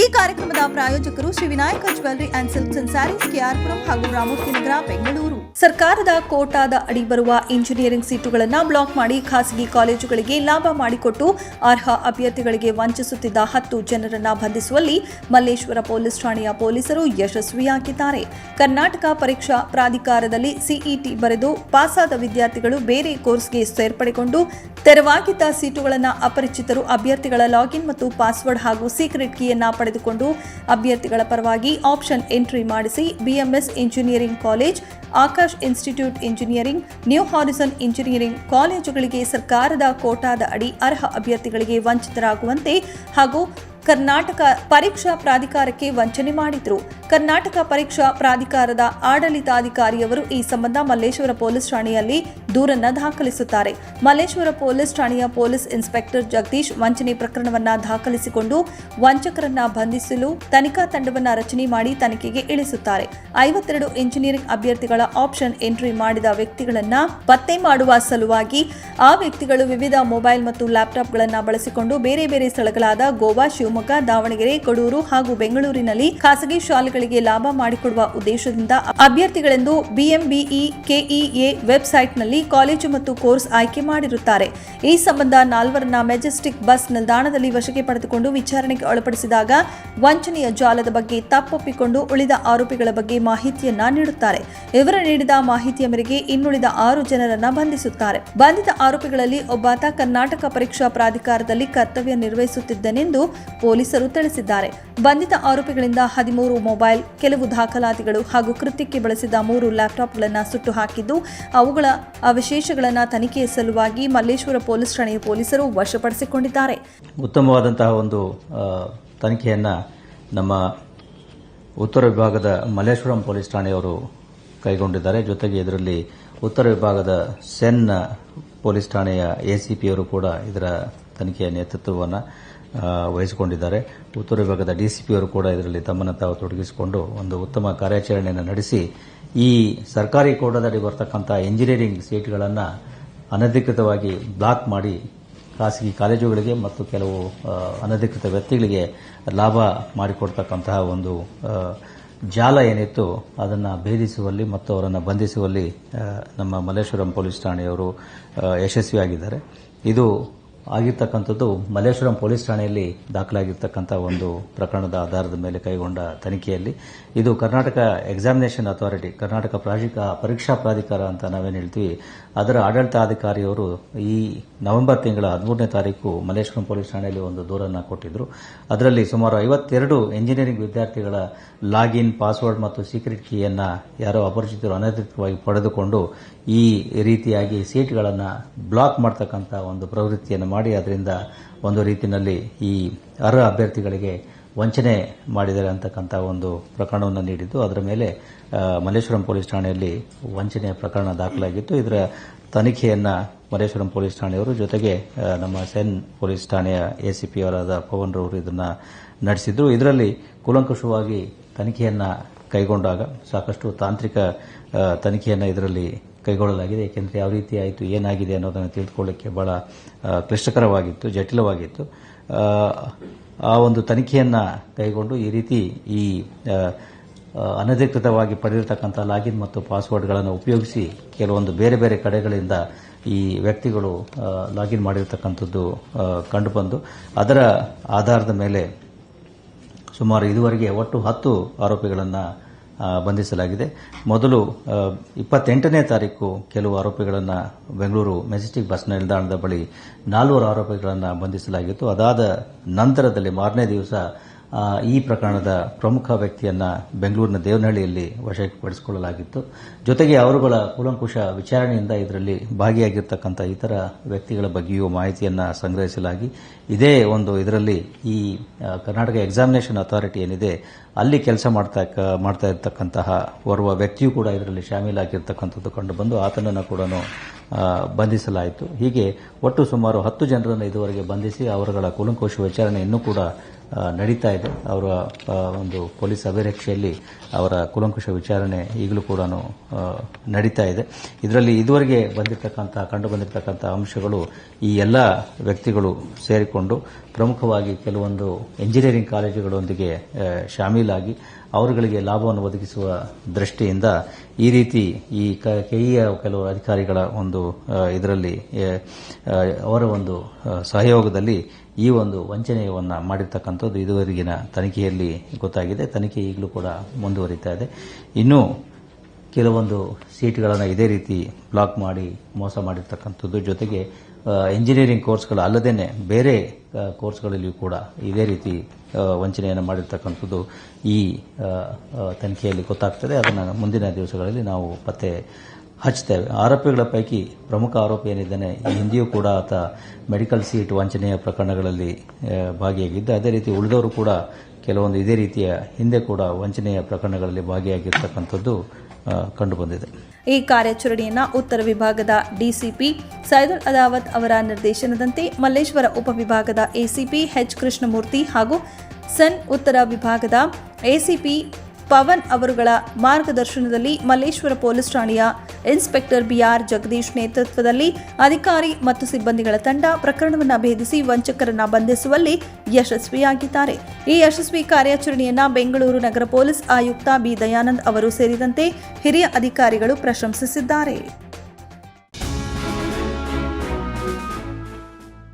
ಈ ಕಾರ್ಯಕ್ರಮದ ಪ್ರಾಯೋಜಕರು Shri Vinayaka jewellery and silks and saris KR Puram ಹಾಗೂ ರಾಮೂರ್ತಿ ನಗರ ಬೆಂಗಳೂರು. ಸರ್ಕಾರದ ಕೋಟಾದ ಅಡಿ ಬರುವ ಇಂಜಿನಿಯರಿಂಗ್ ಸೀಟುಗಳನ್ನು ಬ್ಲಾಕ್ ಮಾಡಿ ಖಾಸಗಿ ಕಾಲೇಜುಗಳಿಗೆ ಲಾಭ ಮಾಡಿಕೊಟ್ಟು ಅರ್ಹ ಅಭ್ಯರ್ಥಿಗಳಿಗೆ ವಂಚಿಸುತ್ತಿದ್ದ 10 ಜನರನ್ನು ಬಂಧಿಸುವಲ್ಲಿ ಮಲ್ಲೇಶ್ವರ ಪೊಲೀಸ್ ಠಾಣೆಯ ಪೊಲೀಸರು ಯಶಸ್ವಿಯಾಗಿದ್ದಾರೆ. ಕರ್ನಾಟಕ ಪರೀಕ್ಷಾ ಪ್ರಾಧಿಕಾರದಲ್ಲಿ ಸಿಇಟಿ ಬರೆದು ಪಾಸಾದ ವಿದ್ಯಾರ್ಥಿಗಳು ಬೇರೆ ಕೋರ್ಸ್ಗೆ ಸೇರ್ಪಡೆಗೊಂಡು ತೆರವಾಗಿದ್ದ ಸೀಟುಗಳನ್ನು ಅಪರಿಚಿತರು ಅಭ್ಯರ್ಥಿಗಳ ಲಾಗಿನ್ ಮತ್ತು ಪಾಸ್ವರ್ಡ್ ಹಾಗೂ ಸೀಕ್ರೆಟ್ ಕೀಯನ್ನು ಪಡೆದುಕೊಂಡು ಅಭ್ಯರ್ಥಿಗಳ ಪರವಾಗಿ ಆಪ್ಷನ್ ಎಂಟ್ರಿ ಮಾಡಿಸಿ BMS engineering college, Akash institute engineering, new Harrison engineering ಕಾಲೇಜುಗಳಿಗೆ ಸರ್ಕಾರದ ಕೋಟಾದ ಅಡಿ ಅರ್ಹ ಅಭ್ಯರ್ಥಿಗಳಿಗೆ ವಂಚಿತರಾಗುವಂತೆ ಹಾಗೂ ಕರ್ನಾಟಕ ಪರೀಕ್ಷಾ ಪ್ರಾಧಿಕಾರಕ್ಕೆ ವಂಚನೆ ಮಾಡಿದ್ರು. ಕರ್ನಾಟಕ ಪರೀಕ್ಷಾ ಪ್ರಾಧಿಕಾರದ ಆಡಳಿತಾಧಿಕಾರಿಯವರು ಈ ಸಂಬಂಧ ಮಲ್ಲೇಶ್ವರ ಪೊಲೀಸ್ ಠಾಣೆಯಲ್ಲಿ ದೂರನ್ನು ದಾಖಲಿಸುತ್ತಾರೆ. ಮಲ್ಲೇಶ್ವರ ಪೊಲೀಸ್ ಠಾಣೆಯ ಪೊಲೀಸ್ ಇನ್ಸ್ಪೆಕ್ಟರ್ ಜಗದೀಶ್ ವಂಚನೆ ಪ್ರಕರಣವನ್ನು ದಾಖಲಿಸಿಕೊಂಡು ವಂಚಕರನ್ನ ಬಂಧಿಸಲು ತನಿಖಾ ತಂಡವನ್ನು ರಚನೆ ಮಾಡಿ ತನಿಖೆಗೆ ಇಳಿಸುತ್ತಾರೆ. 52 ಇಂಜಿನಿಯರಿಂಗ್ ಅಭ್ಯರ್ಥಿಗಳ ಆಪ್ಷನ್ ಎಂಟ್ರಿ ಮಾಡಿದ ವ್ಯಕ್ತಿಗಳನ್ನು ಪತ್ತೆ ಮಾಡುವ ಸಲುವಾಗಿ ಆ ವ್ಯಕ್ತಿಗಳು ವಿವಿಧ ಮೊಬೈಲ್ ಮತ್ತು ಲ್ಯಾಪ್ಟಾಪ್ಗಳನ್ನು ಬಳಸಿಕೊಂಡು ಬೇರೆ ಬೇರೆ ಸ್ಥಳಗಳಾದ ಗೋವಾ, ಶಿವಮೊಗ್ಗ, ದಾವಣಗೆರೆ, ಕಡೂರು ಹಾಗೂ ಬೆಂಗಳೂರಿನಲ್ಲಿ ಖಾಸಗಿ ಶಾಲೆಗಳಿಗೆ ಲಾಭ ಮಾಡಿಕೊಡುವ ಉದ್ದೇಶದಿಂದ ಅಭ್ಯರ್ಥಿಗಳೆಂದು ಬಿಎಂಬಿಇ ಕೆಇಎ ವೆಬ್ಸೈಟ್ನಲ್ಲಿ ಕಾಲೇಜು ಮತ್ತು ಕೋರ್ಸ್ ಆಯ್ಕೆ ಮಾಡಿರುತ್ತಾರೆ. ಈ ಸಂಬಂಧ 4 ಮೆಜೆಸ್ಟಿಕ್ ಬಸ್ ನಿಲ್ದಾಣದಲ್ಲಿ ವಶಕ್ಕೆ ಪಡೆದುಕೊಂಡು ವಿಚಾರಣೆಗೆ ಒಳಪಡಿಸಿದಾಗ ವಂಚನೆಯ ಜಾಲದ ಬಗ್ಗೆ ತಪ್ಪೊಪ್ಪಿಕೊಂಡು ಉಳಿದ ಆರೋಪಿಗಳ ಬಗ್ಗೆ ಮಾಹಿತಿಯನ್ನ ನೀಡುತ್ತಾರೆ. ಇವರು ನೀಡಿದ ಮಾಹಿತಿಯ ಮೇರೆಗೆ ಇನ್ನುಳಿದ 6 ಜನರನ್ನ ಬಂಧಿಸುತ್ತಾರೆ. ಬಂಧಿತ ಆರೋಪಿಗಳಲ್ಲಿ ಒಬ್ಬಾತ ಕರ್ನಾಟಕ ಪರೀಕ್ಷಾ ಪ್ರಾಧಿಕಾರದಲ್ಲಿ ಕರ್ತವ್ಯ ನಿರ್ವಹಿಸುತ್ತಿದ್ದನೆಂದು ಪೊಲೀಸರು ತಿಳಿಸಿದ್ದಾರೆ. ಬಂಧಿತ ಆರೋಪಿಗಳಿಂದ 13 ಮೊಬೈಲ್, ಕೆಲವು ದಾಖಲಾತಿಗಳು ಹಾಗೂ ಕೃತ್ಯಕ್ಕೆ ಬಳಸಿದ 3 ಲ್ಯಾಪ್ಟಾಪ್ಗಳನ್ನು ಸುಟ್ಟು ಹಾಕಿದ್ದು ಅವುಗಳ ಅವಶೇಷಗಳನ್ನು ತನಿಖೆಯ ಸಲುವಾಗಿ ಮಲ್ಲೇಶ್ವರ ಪೊಲೀಸ್ ಠಾಣೆಯ ಪೊಲೀಸರು ವಶಪಡಿಸಿಕೊಂಡಿದ್ದಾರೆ. ಉತ್ತಮವಾದಂತಹ ಒಂದು ತನಿಖೆಯನ್ನ ನಮ್ಮ ಉತ್ತರ ವಿಭಾಗದ ಮಲ್ಲೇಶ್ವರಂ ಪೊಲೀಸ್ ಠಾಣೆಯವರು ಕೈಗೊಂಡಿದ್ದಾರೆ. ಜೊತೆಗೆ ಇದರಲ್ಲಿ ಉತ್ತರ ವಿಭಾಗದ ಸೆನ್ ಪೊಲೀಸ್ ಠಾಣೆಯ ಎಸಿಪಿಯವರು ಕೂಡ ಇದರ ತನಿಖೆಯ ನೇತೃತ್ವವನ್ನು ವಹಿಸಿಕೊಂಡಿದ್ದಾರೆ. ಉತ್ತರ ವಿಭಾಗದ ಡಿಸಿಪಿಯವರು ಕೂಡ ಇದರಲ್ಲಿ ತಮ್ಮನ್ನು ತಾವು ತೊಡಗಿಸಿಕೊಂಡು ಒಂದು ಉತ್ತಮ ಕಾರ್ಯಾಚರಣೆಯನ್ನು ನಡೆಸಿ ಈ ಸರ್ಕಾರಿ ಕೋಟಾದಡಿ ಬರತಕ್ಕಂಥ ಇಂಜಿನಿಯರಿಂಗ್ ಸೀಟ್ಗಳನ್ನು ಅನಧಿಕೃತವಾಗಿ ಬ್ಲಾಕ್ ಮಾಡಿ ಖಾಸಗಿ ಕಾಲೇಜುಗಳಿಗೆ ಮತ್ತು ಕೆಲವು ಅನಧಿಕೃತ ವ್ಯಕ್ತಿಗಳಿಗೆ ಲಾಭ ಮಾಡಿಕೊಡ್ತಕ್ಕಂತಹ ಒಂದು ಜಾಲ ಏನಿತ್ತು ಅದನ್ನು ಭೇದಿಸುವಲ್ಲಿ ಮತ್ತು ಅವರನ್ನು ಬಂಧಿಸುವಲ್ಲಿ ನಮ್ಮ ಮಲ್ಲೇಶ್ವರಂ ಪೊಲೀಸ್ ಠಾಣೆಯವರು ಯಶಸ್ವಿಯಾಗಿದ್ದಾರೆ. ಇದು ಆಗಿರ್ತಕ್ಕಂಥದ್ದು ಮಲ್ಲೇಶ್ವರಂ ಪೊಲೀಸ್ ಠಾಣೆಯಲ್ಲಿ ದಾಖಲಾಗಿರ್ತಕ್ಕಂಥ ಒಂದು ಪ್ರಕರಣದ ಆಧಾರದ ಮೇಲೆ ಕೈಗೊಂಡ ತನಿಖೆಯಲ್ಲಿ ಇದು ಕರ್ನಾಟಕ ಎಕ್ಸಾಮಿನೇಷನ್ ಅಥಾರಿಟಿ, ಕರ್ನಾಟಕ ಪರೀಕ್ಷಾ ಪ್ರಾಧಿಕಾರ ಅಂತ ನಾವೇನು ಹೇಳ್ತೀವಿ, ಅದರ ಆಡಳಿತಾಧಿಕಾರಿಯವರು ಈ ನವೆಂಬರ್ ತಿಂಗಳ 13ನೇ ತಾರೀಕು ಮಲ್ಲೇಶ್ವರಂ ಪೊಲೀಸ್ ಠಾಣೆಯಲ್ಲಿ ಒಂದು ದೂರನ್ನು ಕೊಟ್ಟಿದ್ರು. ಅದರಲ್ಲಿ ಸುಮಾರು 52 ಇಂಜಿನಿಯರಿಂಗ್ ವಿದ್ಯಾರ್ಥಿಗಳ ಲಾಗಿನ್, ಪಾಸ್ವರ್ಡ್ ಮತ್ತು ಸೀಕ್ರೆಟ್ ಕೀಯನ್ನು ಯಾರೋ ಅಪರಿಚಿತರು ಅನಧಿಕೃತವಾಗಿ ಪಡೆದುಕೊಂಡು ಈ ರೀತಿಯಾಗಿ ಸೀಟ್ಗಳನ್ನು ಬ್ಲಾಕ್ ಮಾಡತಕ್ಕಂಥ ಒಂದು ಪ್ರವೃತ್ತಿಯನ್ನು ಮಾಡಿ ಅದರಿಂದ ಒಂದು ರೀತಿಯಲ್ಲಿ ಈ ಅರ್ಹ ಅಭ್ಯರ್ಥಿಗಳಿಗೆ ವಂಚನೆ ಮಾಡಿದ್ದಾರೆ ಅಂತಕ್ಕಂಥ ಒಂದು ಪ್ರಕರಣವನ್ನು ನೀಡಿದ್ದು ಅದರ ಮೇಲೆ ಮಲ್ಲೇಶ್ವರಂ ಪೊಲೀಸ್ ಠಾಣೆಯಲ್ಲಿ ವಂಚನೆಯ ಪ್ರಕರಣ ದಾಖಲಾಗಿತ್ತು. ಇದರ ತನಿಖೆಯನ್ನು ಮಲ್ಲೇಶ್ವರಂ ಪೊಲೀಸ್ ಠಾಣೆಯವರು ಜೊತೆಗೆ ನಮ್ಮ ಸೆನ್ ಪೊಲೀಸ್ ಠಾಣೆಯ ಎಸಿಪಿ ಅವರಾದ ಪವನ್ ರವರು ಇದನ್ನು ನಡೆಸಿದ್ರು. ಇದರಲ್ಲಿ ಕೂಲಂಕಷವಾಗಿ ತನಿಖೆಯನ್ನು ಕೈಗೊಂಡಾಗ ಸಾಕಷ್ಟು ತಾಂತ್ರಿಕ ತನಿಖೆಯನ್ನು ಇದರಲ್ಲಿ ಕೈಗೊಳ್ಳಲಾಗಿದೆ. ಏಕೆಂದರೆ ಯಾವ ರೀತಿ ಆಯಿತು, ಏನಾಗಿದೆ ಅನ್ನೋದನ್ನು ತಿಳಿದುಕೊಳ್ಳಲಿಕ್ಕೆ ಬಹಳ ಕ್ಲಿಷ್ಟಕರವಾಗಿತ್ತು, ಜಟಿಲವಾಗಿತ್ತು. ಆ ಒಂದು ತನಿಖೆಯನ್ನು ಕೈಗೊಂಡು ಈ ರೀತಿ ಈ ಅನಧಿಕೃತವಾಗಿ ಪಡೆದಿರತಕ್ಕಂಥ ಲಾಗಿನ್ ಮತ್ತು ಪಾಸ್ವರ್ಡ್ಗಳನ್ನು ಉಪಯೋಗಿಸಿ ಕೆಲವೊಂದು ಬೇರೆ ಬೇರೆ ಕಡೆಗಳಿಂದ ಈ ವ್ಯಕ್ತಿಗಳು ಲಾಗಿನ್ ಮಾಡಿರತಕ್ಕಂಥದ್ದು ಕಂಡುಬಂದು ಅದರ ಆಧಾರದ ಮೇಲೆ ಸುಮಾರು ಇದುವರೆಗೆ ಒಟ್ಟು 10 ಆರೋಪಿಗಳನ್ನು ಬಂಧಿಸಲಾಗಿದೆ. ಮೊದಲು 28ನೇ ತಾರೀಕು ಕೆಲವು ಆರೋಪಿಗಳನ್ನು ಬೆಂಗಳೂರು ಮೆಜೆಸ್ಟಿಕ್ ಬಸ್ ನಿಲ್ದಾಣದ ಬಳಿ 4 ಆರೋಪಿಗಳನ್ನು ಬಂಧಿಸಲಾಗಿತ್ತು. ಅದಾದ ನಂತರದಲ್ಲಿ ಮಾರನೇ ದಿವಸ ಈ ಪ್ರಕರಣದ ಪ್ರಮುಖ ವ್ಯಕ್ತಿಯನ್ನು ಬೆಂಗಳೂರಿನ ದೇವನಹಳ್ಳಿಯಲ್ಲಿ ವಶಪಡಿಸಿಕೊಳ್ಳಲಾಗಿತ್ತು. ಜೊತೆಗೆ ಅವರುಗಳ ಕೂಲಂಕುಷ ವಿಚಾರಣೆಯಿಂದ ಇದರಲ್ಲಿ ಭಾಗಿಯಾಗಿರ್ತಕ್ಕಂಥ ಇತರ ವ್ಯಕ್ತಿಗಳ ಬಗ್ಗೆಯೂ ಮಾಹಿತಿಯನ್ನು ಸಂಗ್ರಹಿಸಲಾಗಿ ಇದೇ ಒಂದು ಇದರಲ್ಲಿ ಈ ಕರ್ನಾಟಕ ಎಕ್ಸಾಮಿನೇಷನ್ ಅಥಾರಿಟಿ ಏನಿದೆ ಅಲ್ಲಿ ಕೆಲಸ ಮಾಡ್ತಾ ಇರತಕ್ಕಂತಹ ಓರ್ವ ವ್ಯಕ್ತಿಯೂ ಕೂಡ ಇದರಲ್ಲಿ ಶಾಮೀಲಾಗಿರ್ತಕ್ಕಂಥದ್ದು ಕಂಡುಬಂದು ಆತನನ್ನು ಕೂಡ ಬಂಧಿಸಲಾಯಿತು. ಹೀಗೆ ಒಟ್ಟು ಸುಮಾರು 10 ಜನರನ್ನು ಇದುವರೆಗೆ ಬಂಧಿಸಿ ಅವರುಗಳ ಕೂಲಂಕುಷ ವಿಚಾರಣೆ ಇನ್ನೂ ಕೂಡ ನಡೀತಾ ಇದೆ. ಅವರ ಒಂದು ಪೊಲೀಸ್ ಅಭಿರಕ್ಷೆಯಲ್ಲಿ ಅವರ ಕೂಲಂಕುಷ ವಿಚಾರಣೆ ಈಗಲೂ ಕೂಡ ನಡೀತಾ ಇದೆ. ಇದರಲ್ಲಿ ಇದುವರೆಗೆ ಕಂಡು ಬಂದಿರತಕ್ಕಂಥ ಅಂಶಗಳು ಈ ಎಲ್ಲ ವ್ಯಕ್ತಿಗಳು ಸೇರಿಕೊಂಡು ಪ್ರಮುಖವಾಗಿ ಕೆಲವೊಂದು ಎಂಜಿನಿಯರಿಂಗ್ ಕಾಲೇಜುಗಳೊಂದಿಗೆ ಶಾಮೀಲಾಗಿ ಅವರುಗಳಿಗೆ ಲಾಭವನ್ನು ಒದಗಿಸುವ ದೃಷ್ಟಿಯಿಂದ ಈ ರೀತಿ ಈ ಕೆಇಎ ಕೆಲವು ಅಧಿಕಾರಿಗಳ ಒಂದು ಇದರಲ್ಲಿ ಅವರ ಒಂದು ಸಹಯೋಗದಲ್ಲಿ ಈ ಒಂದು ವಂಚನೆಯನ್ನು ಮಾಡಿರ್ತಕ್ಕಂಥದ್ದು ಇದುವರೆಗಿನ ತನಿಖೆಯಲ್ಲಿ ಗೊತ್ತಾಗಿದೆ. ತನಿಖೆ ಈಗಲೂ ಕೂಡ ಮುಂದುವರಿತಾ ಇದೆ. ಇನ್ನೂ ಕೆಲವೊಂದು ಸೀಟ್ಗಳನ್ನು ಇದೇ ರೀತಿ ಬ್ಲಾಕ್ ಮಾಡಿ ಮೋಸ ಮಾಡಿರ್ತಕ್ಕಂಥದ್ದು, ಜೊತೆಗೆ ಇಂಜಿನಿಯರಿಂಗ್ ಕೋರ್ಸ್ಗಳು ಅಲ್ಲದೇ ಬೇರೆ ಕೋರ್ಸ್ಗಳಲ್ಲಿಯೂ ಕೂಡ ಇದೇ ರೀತಿ ವಂಚನೆಯನ್ನು ಮಾಡಿರ್ತಕ್ಕಂಥದ್ದು ಈ ತನಿಖೆಯಲ್ಲಿ ಗೊತ್ತಾಗ್ತದೆ. ಅದನ್ನು ಮುಂದಿನ ದಿವಸಗಳಲ್ಲಿ ನಾವು ಪತ್ತೆ ಹಚ್ತೇವೆ. ಆರೋಪಿಗಳ ಪೈಕಿ ಪ್ರಮುಖ ಆರೋಪಿ ಏನಿದ್ದಾನೆ, ಈ ಹಿಂದೆಯೂ ಕೂಡ ಆತ ಮೆಡಿಕಲ್ ಸೀಟ್ ವಂಚನೆಯ ಪ್ರಕರಣಗಳಲ್ಲಿ ಭಾಗಿಯಾಗಿದ್ದ. ಅದೇ ರೀತಿ ಉಳಿದವರು ಕೂಡ ಕೆಲವೊಂದು ಇದೇ ರೀತಿಯ ಹಿಂದೆ ಕೂಡ ವಂಚನೆಯ ಪ್ರಕರಣಗಳಲ್ಲಿ ಭಾಗಿಯಾಗಿರ್ತಕ್ಕಂಥದ್ದು ಕಂಡುಬಂದಿದೆ. ಈ ಕಾರ್ಯಾಚರಣೆಯನ್ನ ಉತ್ತರ ವಿಭಾಗದ ಡಿಸಿಪಿ ಸೈದುಲ್ ಅದಾವತ್ ಅವರ ನಿರ್ದೇಶನದಂತೆ ಮಲ್ಲೇಶ್ವರ ಉಪವಿಭಾಗದ ಎಸಿಪಿ ಎಚ್ ಕೃಷ್ಣಮೂರ್ತಿ ಹಾಗೂ ಸನ್ ಉತ್ತರ ವಿಭಾಗದ ಎಸಿಪಿ ಪವನ್ ಅವರುಗಳ ಮಾರ್ಗದರ್ಶನದಲ್ಲಿ ಮಲ್ಲೇಶ್ವರ ಪೊಲೀಸ್ ಠಾಣೆಯ ಇನ್ಸ್ಪೆಕ್ಟರ್ ಬಿಆರ್ ಜಗದೀಶ್ ನೇತೃತ್ವದಲ್ಲಿ ಅಧಿಕಾರಿ ಮತ್ತು ಸಿಬ್ಬಂದಿಗಳ ತಂಡ ಪ್ರಕರಣವನ್ನು ಭೇದಿಸಿ ವಂಚಕರನ್ನ ಬಂಧಿಸುವಲ್ಲಿ ಯಶಸ್ವಿಯಾಗಿದ್ದಾರೆ. ಈ ಯಶಸ್ವಿ ಕಾರ್ಯಾಚರಣೆಯನ್ನ ಬೆಂಗಳೂರು ನಗರ ಪೊಲೀಸ್ ಆಯುಕ್ತ ಬಿ ದಯಾನಂದ್ ಅವರು ಸೇರಿದಂತೆ ಹಿರಿಯ ಅಧಿಕಾರಿಗಳು ಪ್ರಶಂಸಿಸಿದ್ದಾರೆ.